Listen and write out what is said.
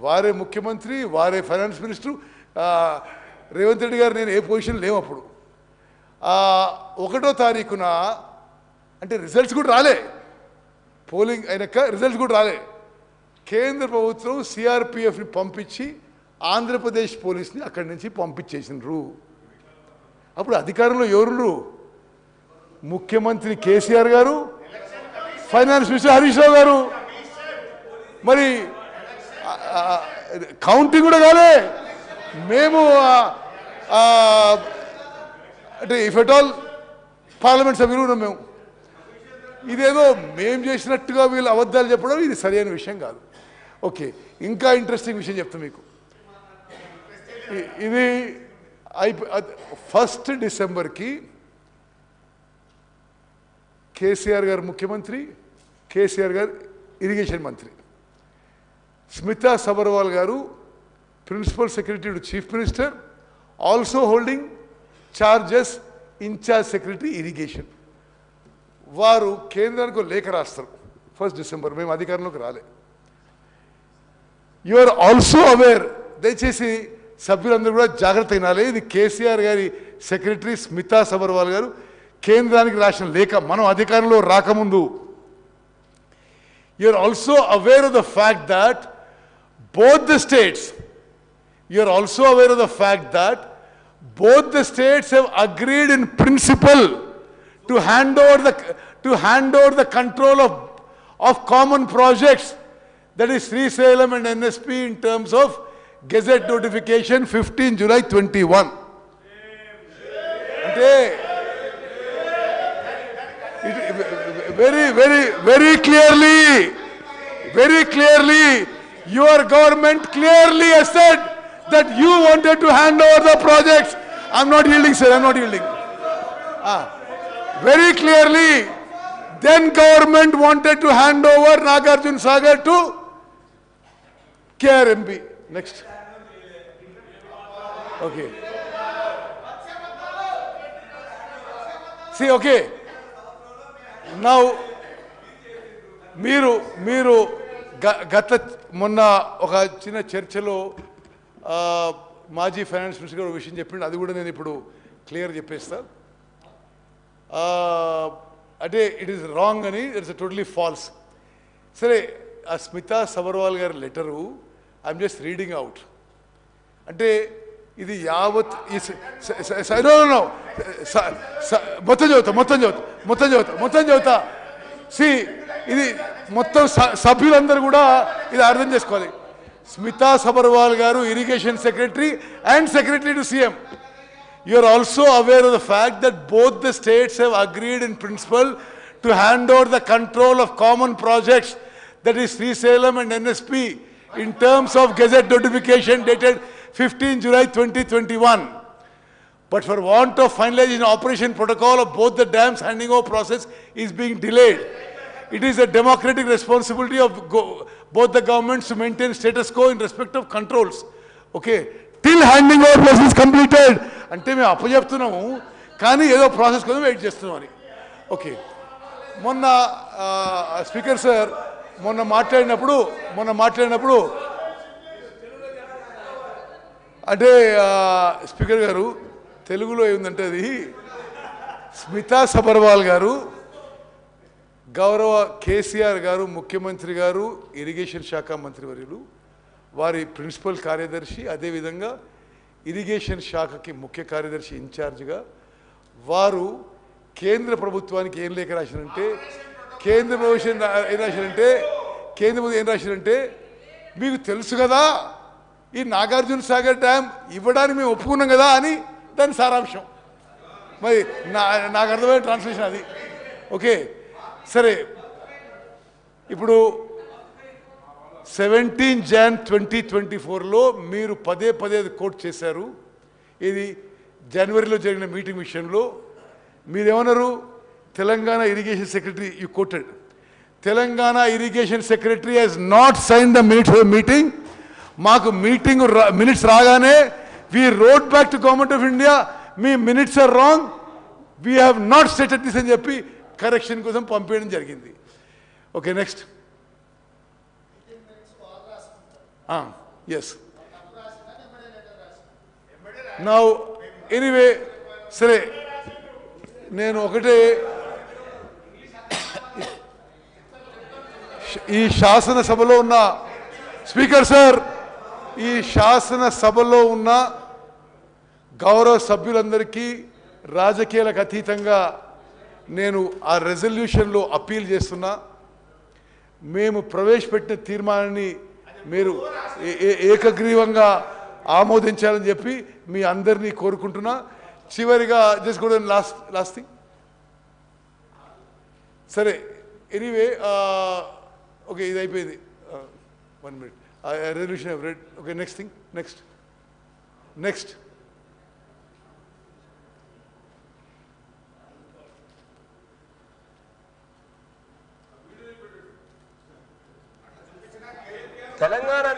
వారే ముఖ్యమంత్రి, వారే ఫైనాన్స్ మినిస్టర్. రేవంత్ రెడ్డి గారు నేను ఏ పొజిషన్ లేవు అప్పుడు. 1వ తారీఖున అంటే రిజల్ట్స్ కూడా రాలే, పోలింగ్ అయినాక రిజల్ట్స్ కూడా రాలే. కేంద్ర ప్రభుత్వం సిఆర్పిఎఫ్ని పంపించి ఆంధ్రప్రదేశ్ పోలీస్ని అక్కడి నుంచి పంపించేసినారు. అప్పుడు అధికారంలో ఎవరు? ముఖ్యమంత్రి కేసీఆర్ గారు, ఫైనాన్స్ మినిస్టర్ హరీష్ రావు గారు. మరి కౌంటింగ్ కూడా కాలే. మేము అంటే ఇఫ్ ఎట్ ఆల్ పార్లమెంట్ సభ్యులు ఉన్నాం మేము. ఇదేదో మేము చేసినట్టుగా వీళ్ళు అబద్ధాలు చెప్పడం ఇది సరైన విషయం కాదు. ఓకే, ఇంకా ఇంట్రెస్టింగ్ విషయం చెప్తాను మీకు. ఇది 1 డిసెంబర్కి కేసీఆర్ గారు ముఖ్యమంత్రి, కేసీఆర్ గారు ఇరిగేషన్ మంత్రి, స్మితా సబర్వాల్ గారు principal secretary to chief minister, also holding charges incharge secretary irrigation. వారు కేంద్రానికి లేఖ రాస్తారు 1 డిసెంబర్. మేము అధికారంలోకి రాలే. యు ఆర్ ఆల్సో అవేర్, దయచేసి సభ్యులందరూ కూడా జాగ్రత్త అయినాలి. ఇది కేసీఆర్ గారి సెక్రటరీ స్మితా సబర్వాల్ గారు కేంద్రానికి రాసిన లేఖ మనం అధికారంలో రాకముందు. You are also aware of the fact that both the states, you are also aware of the fact that both the states have agreed in principle to hand over the control of common projects, that is Srisailam and NSP, in terms of Gazette notification 15 July 21. Very clearly your government clearly has said that you wanted to hand over the projects. I'm not yielding, sir, I'm not yielding. Very clearly, then government wanted to hand over Nagarjuna Sagar to KRMB. Next. Okay. See, okay. Now, మీరు గత మొన్న ఒక చిన్న చర్చలో మాజీ finance minister గారు విషయం చెప్పిండు, అది కూడా నేను ఇప్పుడు క్లియర్ చెప్పేస్తా. అంటే ఇట్ ఈస్ రాంగ్ అని, ఇట్స్ టోటలీ ఫాల్స్. సరే, ఆ స్మితా సబర్వాల్ గారి letter I'm just reading out. అంటే ఇది యావత్ మొత్తం చదువుతా. సి ఇది మొత్తం సభ్యులందరూ కూడా ఇది అర్థం చేసుకోవాలి. స్మితా సబర్వాల్ గారు irrigation secretary and secretary to CM. You are also aware of the fact that both the states have agreed in principle to hand over the control of common projects, that is Srisailam and NSP, in terms of Gazette notification dated 15 July 2021. But for want of finalization operation protocol of both the dams, handing over process is being delayed. It is a democratic responsibility of both the governments to maintain status quo in respect of controls. Okay, till handing over process completed. అంటే మేము అప్పచెప్తున్నాము కానీ ఏదో process కోసం wait చేస్తున్నాం అని. Okay, మొన్న speaker sir మొన్న మాట్లాడినప్పుడు అంటే స్పీకర్ గారు తెలుగులో ఏముందంటే, అది స్మితా సబర్వాల్ గారు గౌరవ కేసీఆర్ గారు ముఖ్యమంత్రి గారు ఇరిగేషన్ శాఖ మంత్రివర్యులు, వారి ప్రిన్సిపల్ కార్యదర్శి, అదేవిధంగా ఇరిగేషన్ శాఖకి ముఖ్య కార్యదర్శి ఇన్ఛార్జ్గా వారు కేంద్ర ప్రభుత్వానికి ఏం లేఖ రాశారంటే, కేంద్ర ప్రభుత్వం ఏం రాశారంటే మీకు తెలుసు కదా ఈ నాగార్జున సాగర్ డ్యామ్ ఇవ్వడానికి మేము ఒప్పుకున్నాం కదా అని దాని సారాంశం. మరి నాకు అర్థమైన ట్రాన్స్లేషన్ అది. ఓకే, సరే, ఇప్పుడు 17 Jan 2024లో మీరు పదే కోట్ చేశారు. ఇది జనవరిలో జరిగిన మీటింగ్ విషయంలో మీరేమన్నారు? Telangana irrigation secretary, you quoted, Telangana irrigation secretary has not sign the minutes of meeting. మాకు మీటింగ్ మినిట్స్ రాగానే we wrote back to government of India, మీ minutes are wrong, we have not stated this అని చెప్పి correction కోసం పంపించడం జరిగింది. Okay, next. Yes now anyway సరే నేను ఒకటే ఈ శాసనసభలో ఉన్న స్పీకర్ సార్ ఈ శాసనసభలో ఉన్న గౌరవ సభ్యులందరికీ రాజకీయాలకు అతీతంగా నేను ఆ రెజల్యూషన్లో అప్పీల్ చేస్తున్నా. మేము ప్రవేశపెట్టిన తీర్మానాన్ని మీరు ఏకగ్రీవంగా ఆమోదించాలని చెప్పి మీ అందరినీ కోరుకుంటున్నా. చివరిగా జస్ట్ కూడా లాస్ట్ థింగ్ సరే ఎనీవే ఓకే ఇది అయిపోయింది 1 minute resolution red okay next thing next